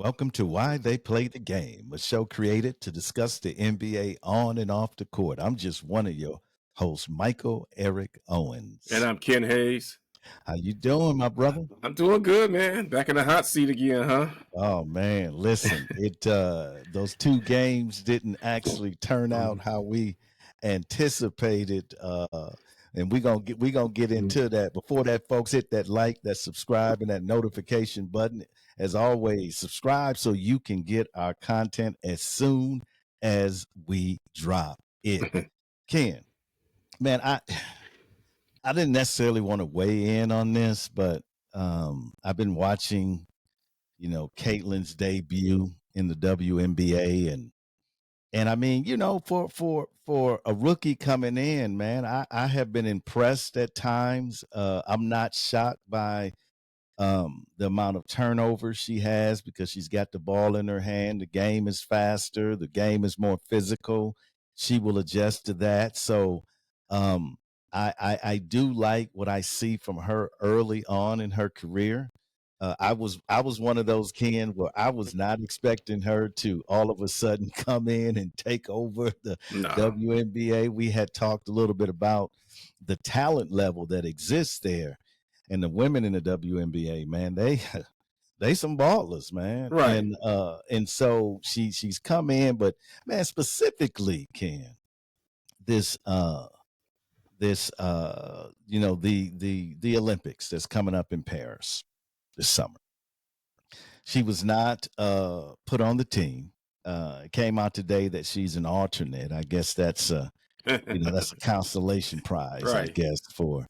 Welcome to Why They Play the Game, a show created to discuss the NBA on and off the court. I'm just one of your hosts, Michael Eric And Owens. I'm Ken Hayes. How you doing, my brother? I'm doing good, man. Back in the hot seat again, huh? Oh man, listen, it those two games didn't actually turn out how we anticipated. And we gonna get into that. Before that, folks, hit that like, that subscribe, and that notification button. As always, subscribe so you can get our content as soon as we drop it. Ken, man, I didn't necessarily want to weigh in on this, but I've been watching, Caitlin's debut in the WNBA, and I mean, for a rookie coming in, man, I have been impressed at times. I'm not shocked by the amount of turnovers she has because she's got the ball in her hand. The game is faster. The game is more physical. She will adjust to that. So um, I do like what I see from her early on in her career. I was one of those, Ken, where I was not expecting her to all of a sudden come in and take over the No. WNBA. We had talked a little bit about the talent level that exists there, and the women in the WNBA, man, they some ballers, man. Right. And so she's come in, but man, specifically, Ken, this the Olympics that's coming up in Paris this summer. She was not put on the team. It came out today that she's an alternate. I guess that's a consolation prize, I Right. guess, for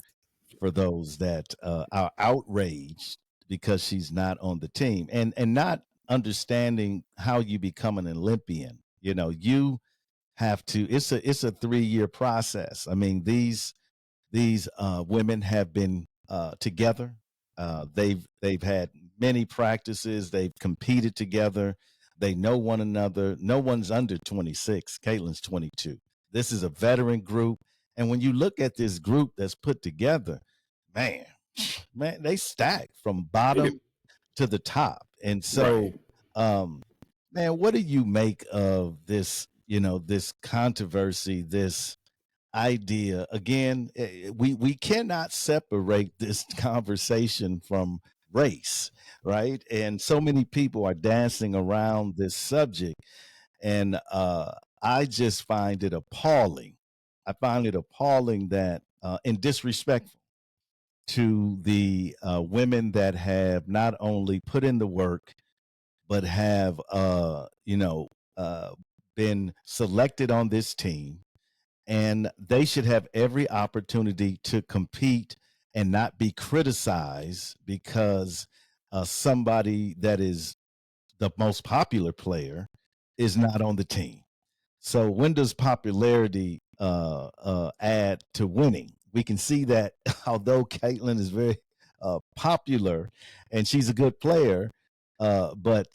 those that are outraged because she's not on the team and not understanding how you become an Olympian. You have to. It's a 3-year process. I mean, these women have been together. They've had many practices. They've competed together. They know one another. No one's under 26. Caitlin's 22. This is a veteran group. And when you look at this group that's put together, man, man, they stack from bottom to the top. And Right. so, um, man, what do you make of this, this controversy, this idea? Again, we cannot separate this conversation from race, right? And so many people are dancing around this subject, and I just find it appalling. I find it appalling that and disrespectful to the women that have not only put in the work but have uh, been selected on this team, and they should have every opportunity to compete and not be criticized because somebody that is the most popular player is not on the team. So when does popularity add to winning? We can see that although Caitlin is very popular and she's a good player, but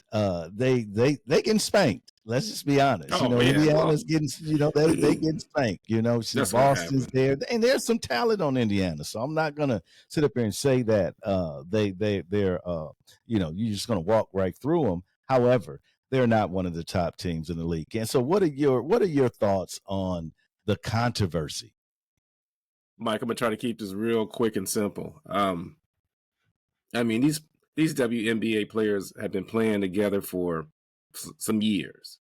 they getting spanked. Let's just be honest. Oh man. Well, Indiana's getting, they getting spanked. that's gonna Boston's happen. there, and there's some talent on Indiana. So I'm not gonna sit up here and say that they're you're just gonna walk right through them. However, they're not one of the top teams in the league. And so, what are your thoughts on the controversy? Mike, I'm gonna try to keep this real quick and simple. I mean these WNBA players have been playing together for some years,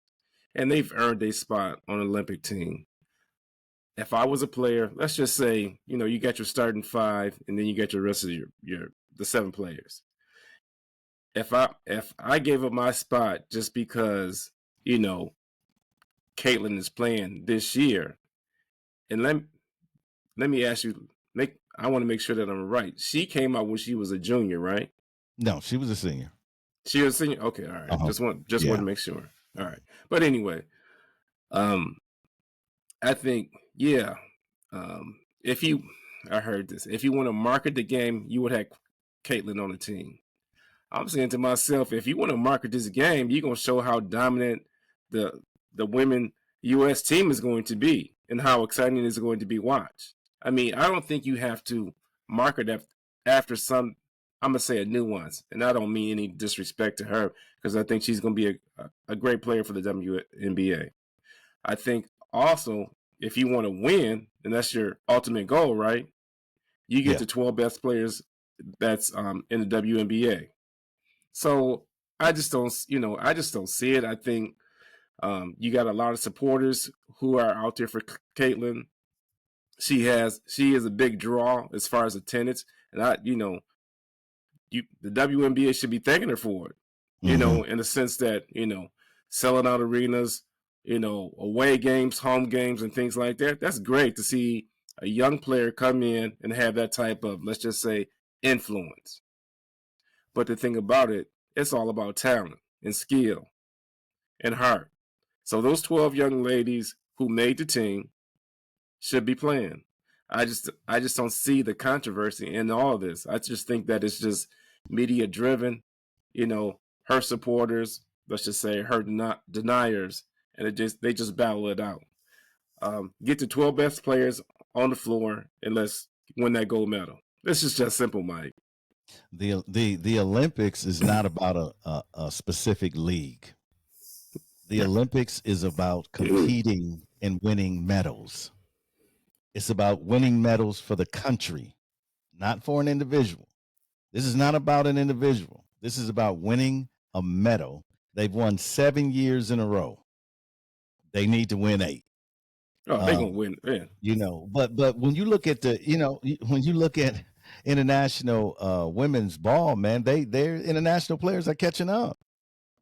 and they've earned a spot on an Olympic team. If I was a player, let's just say, you got your starting five, and then you got your rest of your the 7 players. If I gave up my spot just because you know Caitlin is playing this year, and let me ask you, I want to make sure that I'm right. She came out when she was a junior, right? No, she was a senior. She was a senior. Okay, all right. Uh-huh. Just want to make sure. All right. But anyway, um, I think yeah. If you, I heard this. If you want to market the game, you would have Caitlin on the team. I'm saying to myself, if you want to market this game, you're gonna show how dominant the the women U.S. team is going to be and how exciting it is going to be watched. I mean, I don't think you have to market after some I'm gonna say a nuance, and I don't mean any disrespect to her because I think she's gonna be a great player for the WNBA. I think also if you want to win, and that's your ultimate goal, right? You get Yeah. the 12 best players that's in the WNBA. So I just don't see it. I think you got a lot of supporters who are out there for Caitlin. She is a big draw as far as attendance, and the WNBA should be thanking her for it. Mm-hmm. In the sense that selling out arenas, away games, home games, and things like that. That's great to see a young player come in and have that type of, let's just say, influence. But the thing about it, it's all about talent and skill and heart. So those 12 young ladies who made the team should be playing. I just don't see the controversy in all of this. I just think that it's just media driven, her supporters, let's just say her deniers, and they just battle it out. Get the 12 best players on the floor and let's win that gold medal. This is just simple, Mike. The Olympics is not about a specific league. The Yeah. Olympics is about competing and winning medals. It's about winning medals for the country, not for an individual. This is not about an individual. This is about winning a medal. They've won 7 years in a row. They need to win 8. Oh, they're gonna win. Yeah. But when you look at when you look at international women's ball, man, their international players are catching up.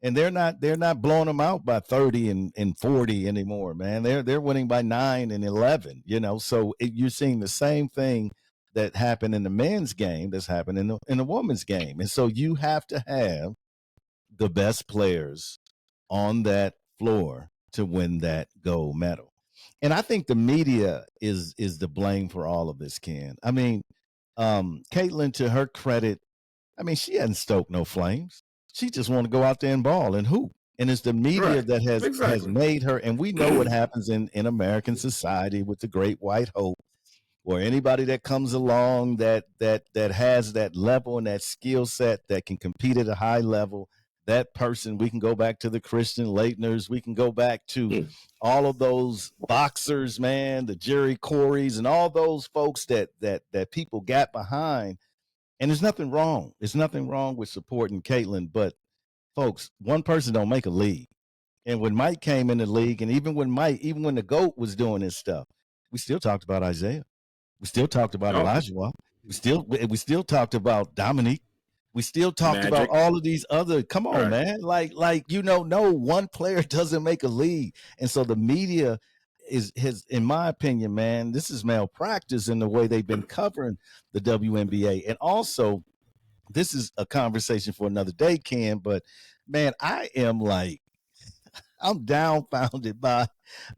And they're not blowing them out by 30 and 40 anymore, man. They're winning by 9 and 11, So you're seeing the same thing that happened in the men's game that's happened in the women's game. And so you have to have the best players on that floor to win that gold medal. And I think the media is the blame for all of this, Ken. I mean, Caitlin, to her credit, I mean, she hadn't stoked no flames. She just want to go out there and ball and hoop. And it's the media Right. that has Exactly. made her. And we know what happens in American society with the great white hope, or anybody that comes along that has that level and that skill set that can compete at a high level. That person, we can go back to the Christian Leitners. We can go back to all of those boxers, man, the Jerry Coreys, and all those folks that people got behind. And there's nothing wrong. There's nothing wrong with supporting Caitlin, but folks, one person don't make a league. And when Mike came in the league, and even when the GOAT was doing his stuff, we still talked about Isaiah. We still talked about Elijah. We still talked about Dominique. We still talked about all of these other. Come on, man! Like no one player doesn't make a league, and so the media has, in my opinion, man, this is malpractice in the way they've been covering the WNBA, and also this is a conversation for another day, Ken. But man, I'm dumbfounded by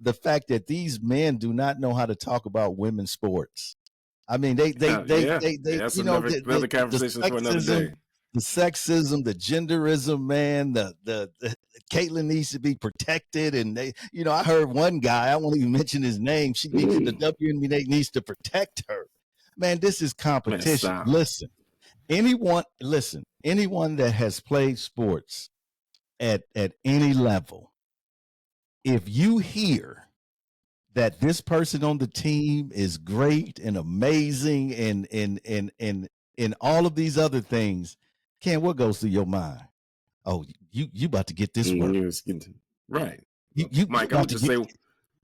the fact that these men do not know how to talk about women's sports. I mean, they that's another conversation for another day. The sexism, the genderism, man, the Caitlin needs to be protected. And I heard one guy, I won't even mention his name. The WNBA needs to protect her. Man, this is competition. Man, listen, anyone that has played sports at any level, if you hear that this person on the team is great and amazing and all of these other things, Ken, what goes through your mind? Oh, you about to get this work. Right. Mike, I'm just saying,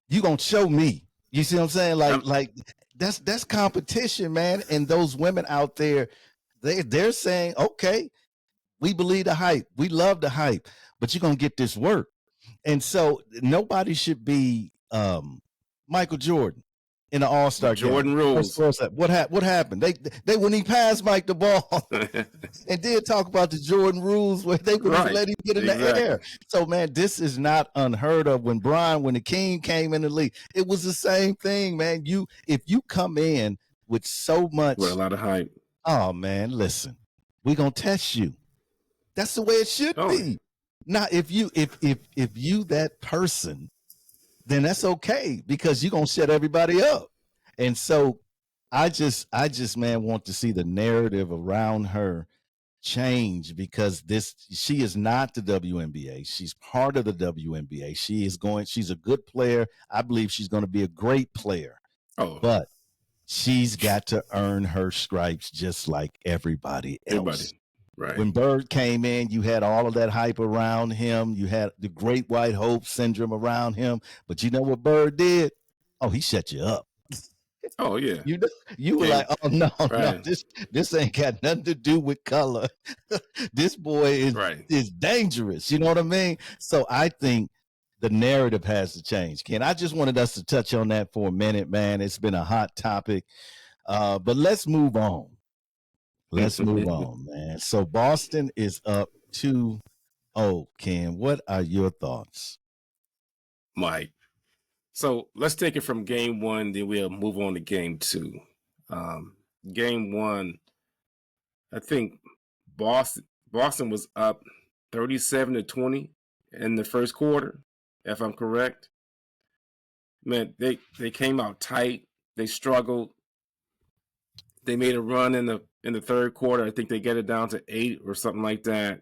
you gonna show me. You see what I'm saying? Like that's competition, man. And those women out there, they're saying, okay, we believe the hype, we love the hype, but you're gonna get this work. And so nobody should be Michael Jordan in the All-Star game. Jordan rules. What happened? They wouldn't even pass Mike the ball, and did talk about the Jordan rules where they wouldn't let him get in the air. So man, this is not unheard of. When the King came in the league, it was the same thing, man. If you come in with so much, with a lot of hype, oh man, listen, we're gonna test you. That's the way it should be. Now, if you that person, then that's okay, because you're gonna shut everybody up. And so I just man want to see the narrative around her change because she is not the WNBA. She's part of the WNBA. She's a good player. I believe she's going to be a great player. Oh, but she's got to earn her stripes just like everybody else. Right. When Bird came in, you had all of that hype around him. You had the great white hope syndrome around him. But you know what Bird did? Oh, he shut you up. Oh yeah. You were like, oh no, right. this ain't got nothing to do with color. This boy is dangerous. You know what I mean? So I think the narrative has to change. Ken, I just wanted us to touch on that for a minute, man. It's been a hot topic. But let's move on. Let's move on, man. So Boston is up 2-0. Ken, what are your thoughts? Mike. So let's take it from game one, then we'll move on to game two. Game one, I think Boston was up 37-20 in the first quarter, if I'm correct. Man, they came out tight. They struggled. They made a run in the third quarter. I think they get it down to 8 or something like that.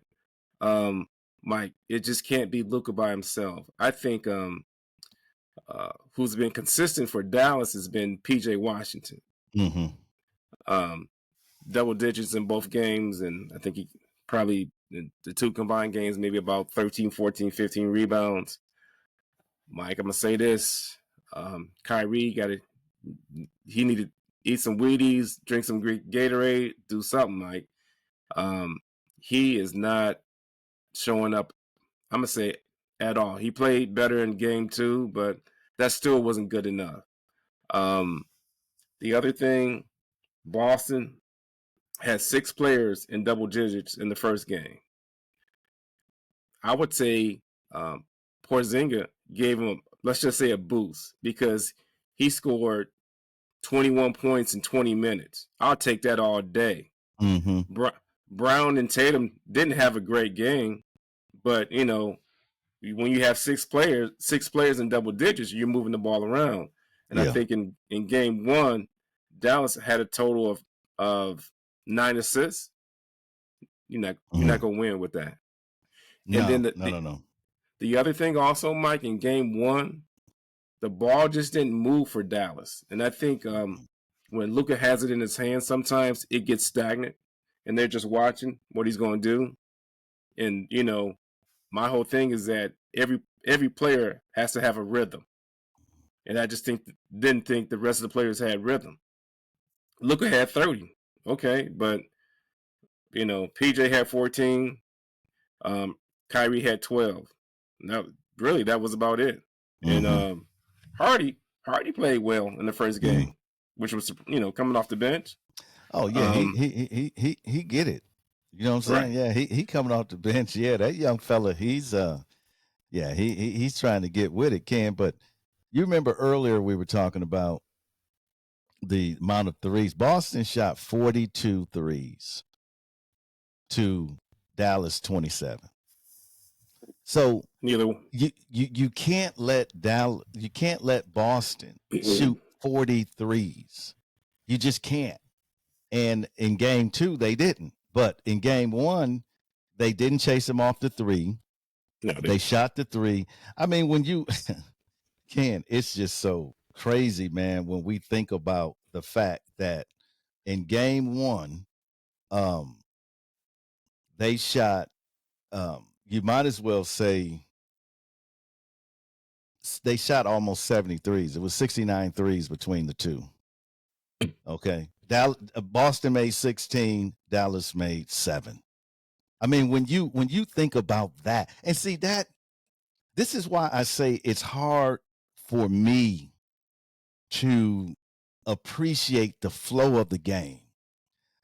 Mike, it just can't be Luka by himself. I think who's been consistent for Dallas has been PJ Washington. Mm-hmm. Double digits in both games, and I think he probably in the two combined games, maybe about 13, 14, 15 rebounds. Mike, I'm gonna say this: Kyrie he needed to eat some Wheaties, drink some Greek Gatorade, do something, Mike. He is not showing up. I'm gonna say at all. He played better in game two, but that still wasn't good enough. The other thing, Boston had 6 players in double digits in the first game. I would say Porzingis gave him, let's just say, a boost because he scored 21 points in 20 minutes. I'll take that all day. Mm-hmm. Brown and Tatum didn't have a great game, but you know, when you have 6 players in double digits, you're moving the ball around. And I think in game one, Dallas had a total of 9 assists. You're not gonna win with that. No, and then no. The other thing also, Mike, in game one, the ball just didn't move for Dallas. And I think when Luka has it in his hands, sometimes it gets stagnant and they're just watching what he's going to do. And, you know, my whole thing is that every player has to have a rhythm. And I just didn't think the rest of the players had rhythm. Luka had 30. Okay, but, you know, PJ had 14. Kyrie had 12. Now, really, that was about it. Mm-hmm. And Hardy played well in the first game, which was, you know, coming off the bench. Oh yeah, he get it. You know what I'm saying? Right. Yeah, he coming off the bench. Yeah, that young fella, he's he's trying to get with it, Ken. But you remember earlier we were talking about the amount of threes. Boston shot 42 threes to Dallas 27. So you can't let Boston shoot 40 threes. You just can't. And in game two, they didn't. But in game one, they didn't chase him off the three. No, they shot the three. I mean, when you Ken, it's just so crazy, man, when we think about the fact that in game one, they shot you might as well say they shot almost 70 threes. It was 69 threes between the two. Okay. Boston made 16, Dallas made 7. I mean, when you think about that, and see that, this is why I say it's hard for me to appreciate the flow of the game.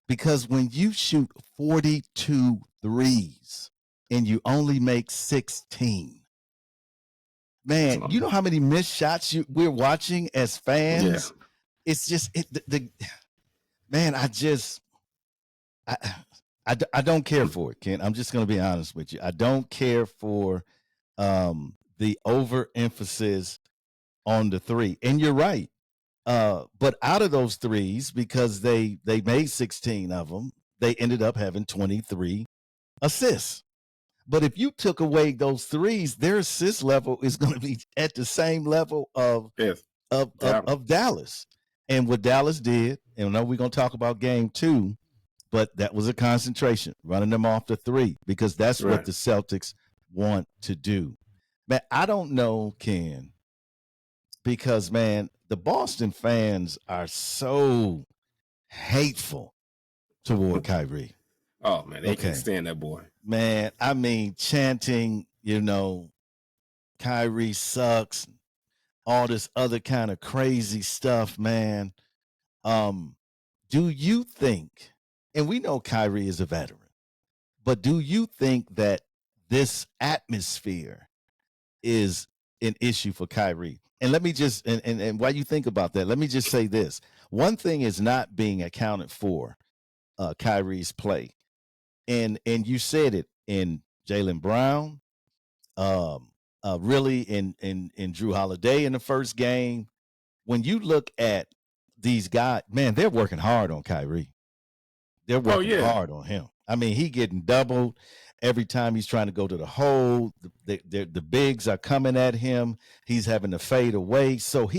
Because when you shoot 42 threes and you only make 16, man, you know how many missed shots we're watching as fans? Yeah. It's just man, I don't care for it, Ken. I'm just going to be honest with you. I don't care for the overemphasis on the three. And you're right. But out of those threes, because they made 16 of them, they ended up having 23 assists. But if you took away those threes, their assist level is going to be at the same level of Dallas. And what Dallas did, and I know we're going to talk about game 2, but that was a concentration, running them off the 3, because that's what the Celtics want to do. Man, I don't know, Ken, because, man, the Boston fans are so hateful toward Kyrie. Oh, man, they can't stand that boy. Man, I mean, chanting, Kyrie sucks, all this other kind of crazy stuff, man. Do you think, and we know Kyrie is a veteran, but do you think that this atmosphere is an issue for Kyrie? And let me just, and while you think about that, let me just say this. One thing is not being accounted for Kyrie's play. And you said it in Jaylen Brown, really in Drew Holiday in the first game. When you look at these guys, man, they're working hard on Kyrie. They're working hard on him. I mean, he getting doubled every time he's trying to go to the hole. The bigs are coming at him. He's having to fade away. So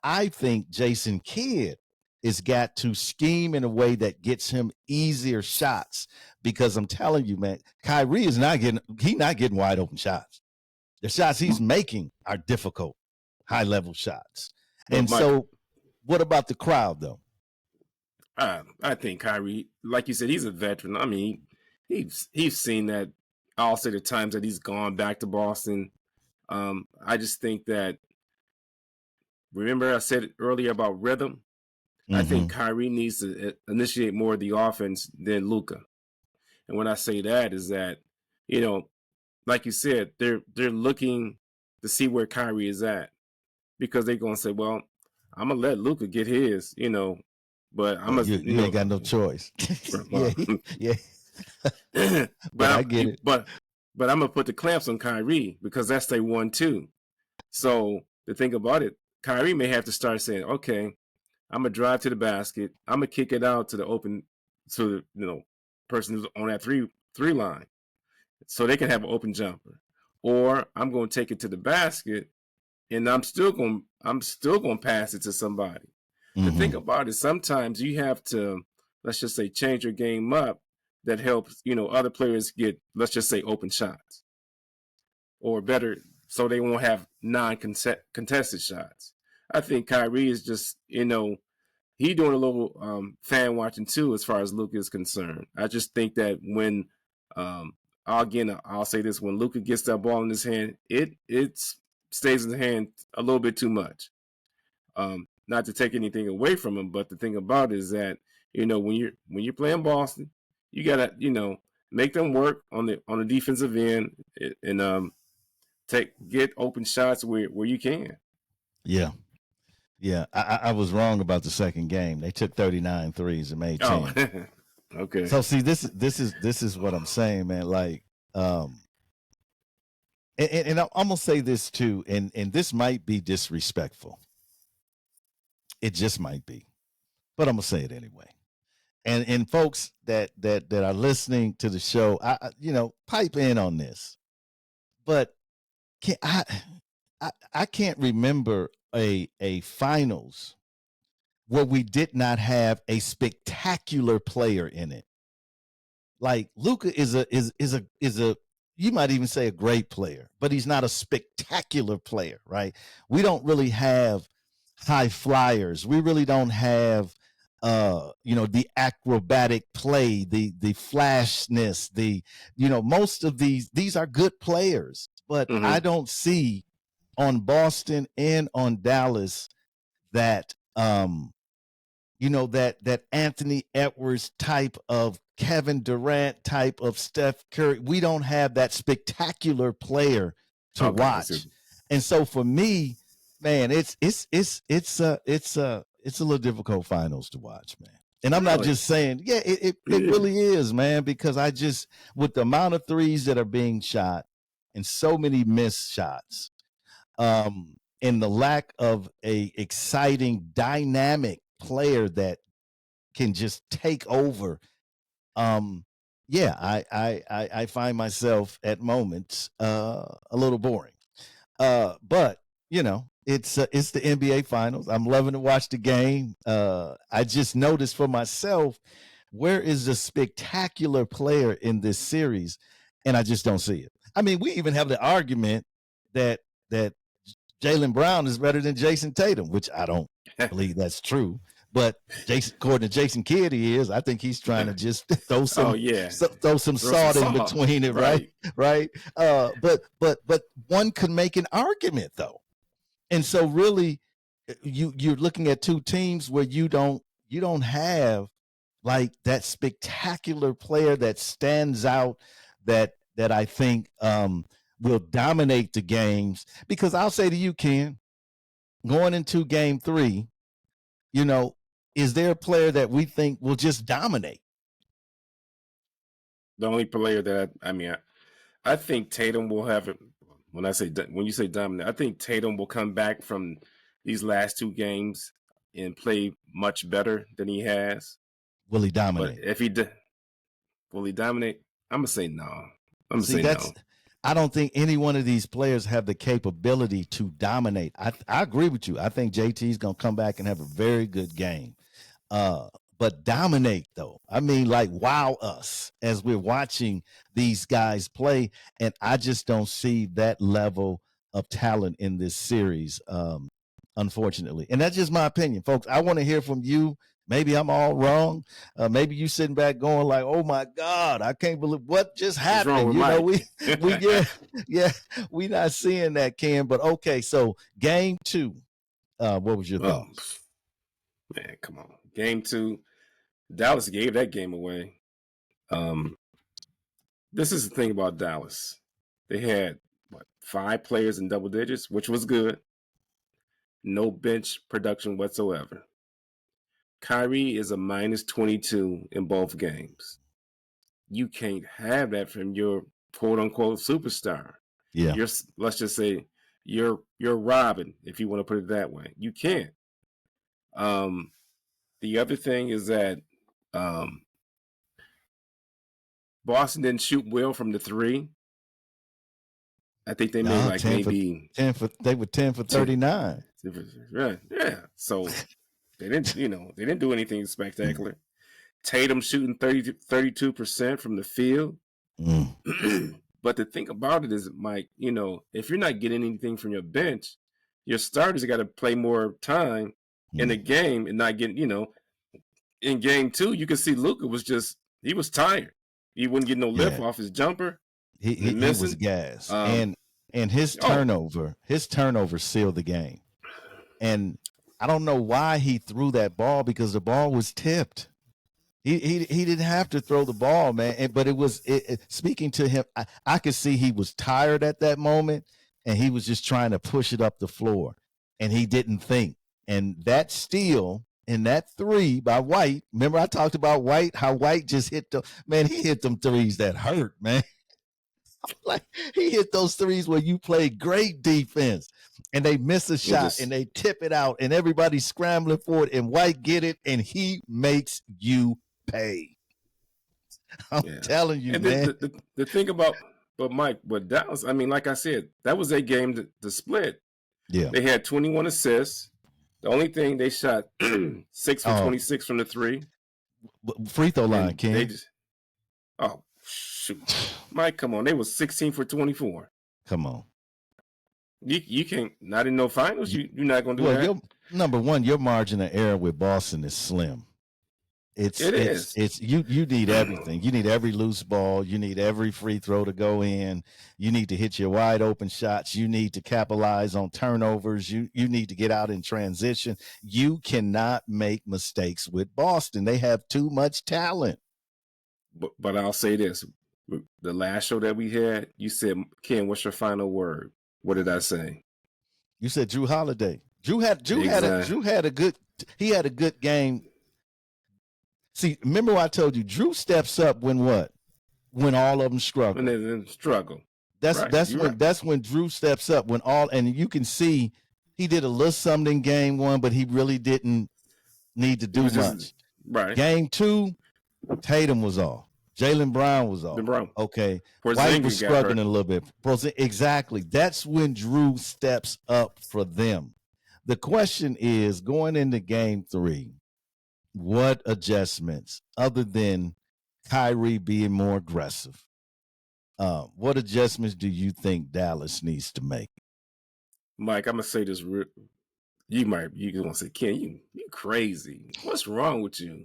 I think Jason Kidd has got to scheme in a way that gets him easier shots, because I'm telling you, man, Kyrie is not getting wide open shots. The shots he's making are difficult, high level shots. And so what about the crowd though? I think Kyrie, like you said, he's a veteran. I mean, he's seen that. I'll say the times that he's gone back to Boston. I just think that, remember I said earlier about rhythm? I think Kyrie needs to initiate more of the offense than Luka. And when I say that is that, like you said, they're looking to see where Kyrie is at, because they're going to say, well, I'm going to let Luka get his, but I'm you ain't got no choice. yeah. But I get it. But I'm gonna put the clamps on Kyrie, because that's their 1-2. So the thing about it, Kyrie may have to start saying, okay, I'm gonna drive to the basket, I'm gonna kick it out to the open, to the person who's on that three line, so they can have an open jumper, or I'm gonna take it to the basket, and I'm still gonna pass it to somebody. The thing about it, sometimes you have to, let's just say, change your game up that helps, other players get, let's just say, open shots, or better, so they won't have non-contested shots. I think Kyrie is just, he doing a little fan watching too, as far as Luka is concerned. I just think that when, I'll say this, when Luka gets that ball in his hand, it stays in his hand a little bit too much. Not to take anything away from him, but the thing about it is that, when you're playing Boston, you gotta, make them work on the defensive end, and get open shots where you can. Yeah. I was wrong about the second game. They took 39 threes and made 10. Okay. So see, this is what I'm saying, man. Like, and I'm gonna say this too, and this might be disrespectful. It just might be, but I'm gonna say it anyway. And folks that are listening to the show, I pipe in on this. But I can't remember a finals where we did not have a spectacular player in it. Like Luka is a you might even say a great player, but he's not a spectacular player, right? We don't really have high flyers. We really don't have the acrobatic play, the flashness, most of these are good players, but I don't see on Boston and on Dallas that that Anthony Edwards type of, Kevin Durant type of, Steph Curry. We don't have that spectacular player to watch. And so for me, man, it's a little difficult finals to watch, man. And I'm not just saying, it really is, man, because I just, with the amount of threes that are being shot and so many missed shots, and the lack of a exciting, dynamic player that can just take over Yeah, I find myself at moments a little boring. But it's the NBA Finals. I'm loving to watch the game. I just noticed for myself, where is the spectacular player in this series, and I just don't see it. I mean, we even have the argument that Jaylen Brown is better than Jason Tatum, which I don't believe that's true. But according to Jason Kidd, he is. I think he's trying to just throw some throw some salt in between it, right? Right. But one could make an argument though, and so really, you're looking at two teams where you don't have like that spectacular player that stands out that I think will dominate the games. Because I'll say to you, Ken, going into game 3, is there a player that we think will just dominate? The only player that I think Tatum will have it. When you say dominant, I think Tatum will come back from these last 2 games and play much better than he has. Will he dominate? But will he dominate? I'm gonna say no. I'm gonna say no. I don't think any one of these players have the capability to dominate. I agree with you. I think JT's gonna come back and have a very good game. But dominate though, I mean, like wow us as we're watching these guys play, and I just don't see that level of talent in this series, unfortunately. And that's just my opinion, folks. I want to hear from you. Maybe I'm all wrong. Maybe you sitting back going like, "Oh my God, I can't believe what just happened." We not seeing that, Ken. But okay, so game 2. What was your thoughts? Man, come on, game 2. Dallas gave that game away. This is the thing about Dallas. They had 5 players in double digits, which was good. No bench production whatsoever. Kyrie is a -22 in both games. You can't have that from your quote unquote superstar. Yeah. Let's just say you're Robin, if you want to put it that way. You can't. The other thing is that Boston didn't shoot well from the 3. I think they made like maybe 10 for 39. Right. Yeah. So they didn't do anything spectacular. Tatum shooting 32% from the field. But the thing about it is, Mike, if you're not getting anything from your bench, your starters got to play more time in the game and not getting, in game 2, you could see Luka was tired. He wouldn't get no lift off his jumper. He was gassed. And his turnover sealed the game. And I don't know why he threw that ball, because the ball was tipped. He didn't have to throw the ball, man. But it was speaking to him. I could see he was tired at that moment, and he was just trying to push it up the floor, and he didn't think. And that steal and that 3 by White. Remember I talked about White, how White just hit he hit them threes that hurt, man. Like he hit those threes where you play great defense and they miss a shot and they tip it out and everybody's scrambling for it, and White get it and he makes you pay. I'm telling you, and man. The thing about Mike, with Dallas, I mean, like I said, that was a game to split. Yeah. They had 21 assists. The only thing, they shot 6 for 26 from the 3. Free throw line, Ken. Oh, shoot. Mike, come on. They was 16 for 24. Come on. You can't, not in no finals. You're not going to do that. Number one, your margin of error with Boston is slim. It is. You need everything. You need every loose ball. You need every free throw to go in. You need to hit your wide open shots. You need to capitalize on turnovers. You need to get out in transition. You cannot make mistakes with Boston. They have too much talent. But I'll say this. The last show that we had, you said, Ken, what's your final word? What did I say? You said Drew Holiday. Drew had a good game. See, remember what I told you? Drew steps up when what? When all of them struggle. When they struggle. That's when Drew steps up, and you can see he did a little something in game 1, but he really didn't need to do much. Right. Game 2, Tatum was off. Jaylen Brown was The off. Brown. Okay. White Porzingis was got struggling hurt. a little bit. Exactly. That's when Drew steps up for them. The question is, going into game 3, what adjustments, other than Kyrie being more aggressive, what adjustments do you think Dallas needs to make? Mike, I'm gonna say this. You gonna say, Ken, you crazy. What's wrong with you?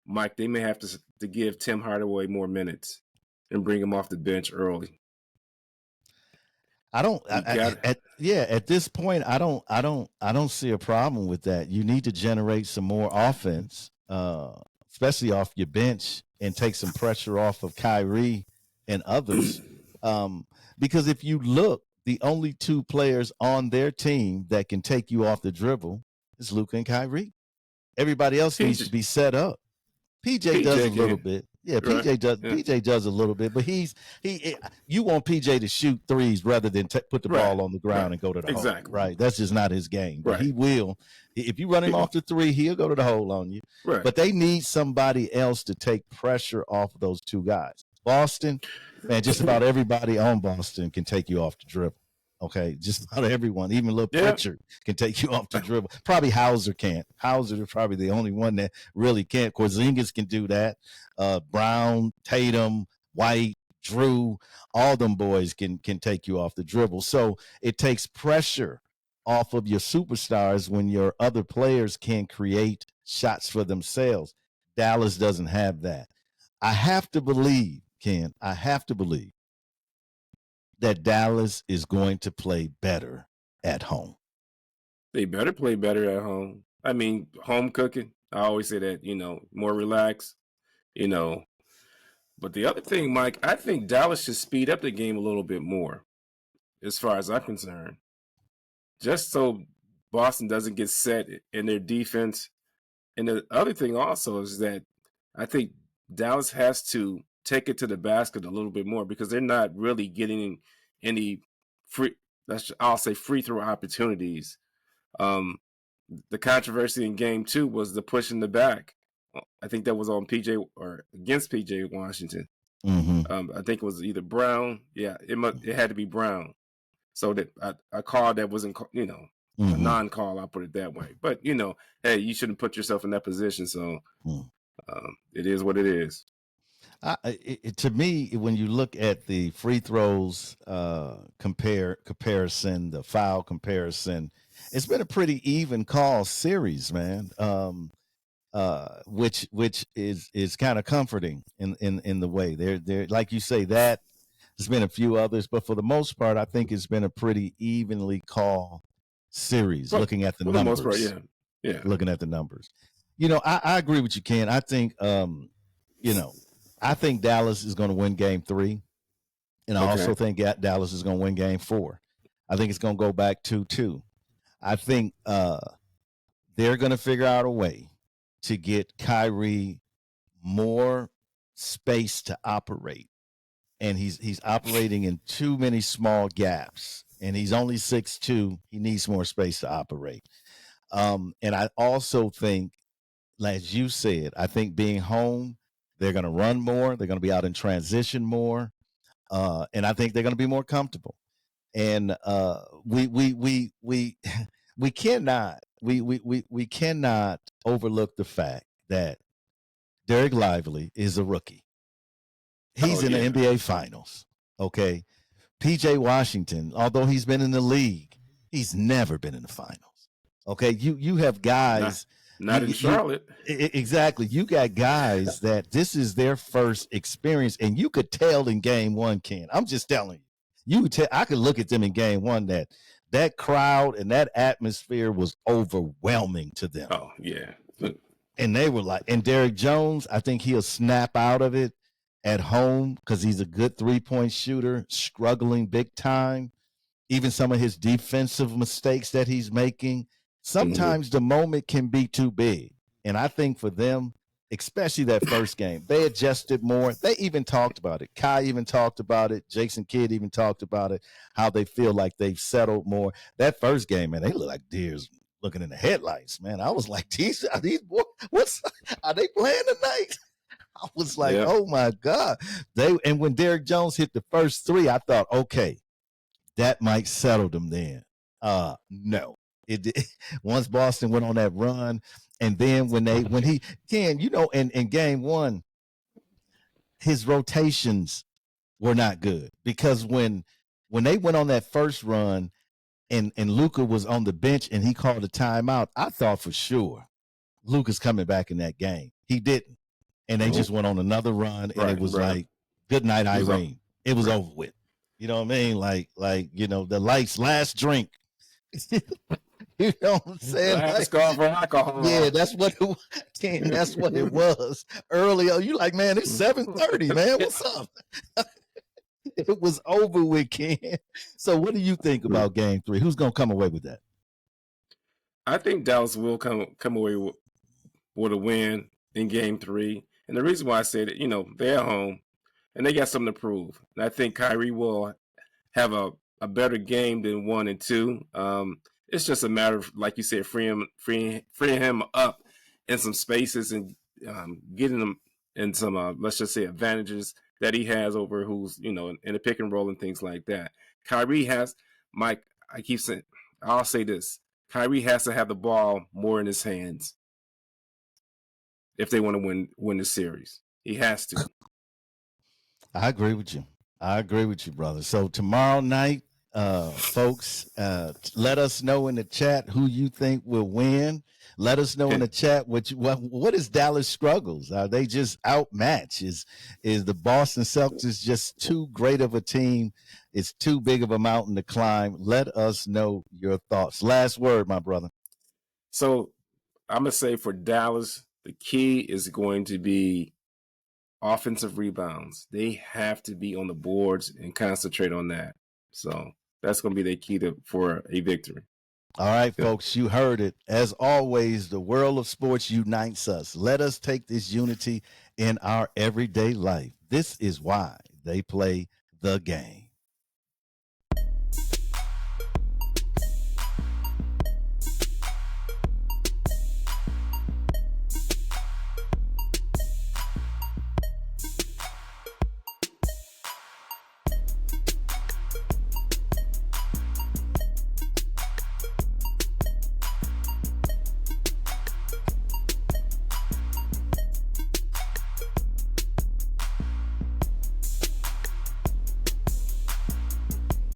Mike, they may have to give Tim Hardaway more minutes and bring him off the bench early. At this point, I don't see a problem with that. You need to generate some more offense, especially off your bench, and take some pressure off of Kyrie and others. Because if you look, the only 2 players on their team that can take you off the dribble is Luka and Kyrie. Everybody else needs to be set up. PJ does a little bit. Yeah, Right. PJ does. Yeah. PJ does a little bit, but you want PJ to shoot threes rather than put the ball on the ground and go to the hole. Right. That's just not his game. But he will. If you run him off the 3, he'll go to the hole on you. Right. But they need somebody else to take pressure off of those 2 guys. Boston, man, just about everybody on Boston can take you off the dribble. Okay, just about everyone, even little Pritchard can take you off the dribble. Probably Hauser can't. Hauser is probably the only one that really can't. Porzingis can do that. Brown, Tatum, White, Drew, all them boys can take you off the dribble. So it takes pressure off of your superstars when your other players can't create shots for themselves. Dallas doesn't have that. I have to believe, Ken, that Dallas is going to play better at home. They better play better at home. I mean, home cooking. I always say that, more relaxed, But the other thing, Mike, I think Dallas should speed up the game a little bit more, as far as I'm concerned. Just so Boston doesn't get set in their defense. And the other thing also is that I think Dallas has to take it to the basket a little bit more, because they're not really getting any free throw opportunities. The controversy in game 2 was the push in the back. I think that was on PJ or against PJ Washington. Mm-hmm. I think it was either Brown. Yeah, it had to be Brown. So that a call that wasn't, a non-call, I'll put it that way. But, hey, you shouldn't put yourself in that position. So it is what it is. To me, when you look at the free throws comparison, the foul comparison, it's been a pretty even call series, man. Which is kind of comforting in the way they're like you say, that there's been a few others, but for the most part, I think it's been a pretty evenly called series. Looking at the numbers, for the most part, yeah. Looking at the numbers, I agree with you, Ken. I think I think Dallas is going to win game 3. And I also think Dallas is going to win game 4. I think it's going to go back 2-2. I think they're going to figure out a way to get Kyrie more space to operate. And he's operating in too many small gaps. And he's only 6'2". He needs more space to operate. And I also think, as you said, I think being home, they're going to run more. They're going to be out in transition more, and I think they're going to be more comfortable. And we cannot overlook the fact that Derek Lively is a rookie. He's in the NBA Finals. Okay, PJ Washington, although he's been in the league, he's never been in the finals. Okay, you have guys. Not in Charlotte. Exactly. You got guys that this is their first experience, and you could tell in game 1, Ken. I'm just telling you. I could look at them in game 1 that crowd and that atmosphere was overwhelming to them. Oh, yeah. And they were like, and Derek Jones, I think he'll snap out of it at home because he's a good 3-point shooter, struggling big time. Even some of his defensive mistakes that he's making. Sometimes the moment can be too big. And I think for them, especially that first game, they adjusted more. They even talked about it. Kai even talked about it. Jason Kidd even talked about it, how they feel like they've settled more. That first game, man, they look like deers looking in the headlights, man. I was like, are they playing tonight? I was like, oh my God. And when Derrick Jones hit the first three, I thought, okay, that might settle them then. No. Once Boston went on that run, and then when he can, in game one, his rotations were not good, because when they went on that first run and Luka was on the bench and he called a timeout, I thought for sure Luka's coming back in that game. He didn't. And they just went on another run, and it was like, good night, Irene. It was over with. You know what I mean? Like, the light's last drink. You know what I'm saying? Last call for alcohol. Yeah, that's what it was. Earlier, you like, man, it's 7:30, man. What's up? It was over with, Ken. So what do you think about game 3? Who's going to come away with that? I think Dallas will come away with a win in game 3. And the reason why I say that, they're at home and they got something to prove. And I think Kyrie will have a better game than 1 and 2. It's just a matter of, like you said, freeing him up in some spaces and getting him in some, let's just say, advantages that he has over who's, in the pick and roll and things like that. Kyrie has, Mike, I'll say this. Kyrie has to have the ball more in his hands if they want to win the series. He has to. I agree with you, brother. So tomorrow night, folks, let us know in the chat who you think will win. Let us know in the chat what is Dallas' struggles. Are they just outmatched? Is the Boston Celtics just too great of a team? It's too big of a mountain to climb. Let us know your thoughts. Last word, my brother. So I'm going to say for Dallas, the key is going to be offensive rebounds. They have to be on the boards and concentrate on that. So that's going to be the key for a victory. All right, folks, you heard it. As always, the world of sports unites us. Let us take this unity in our everyday life. This is why they play the game.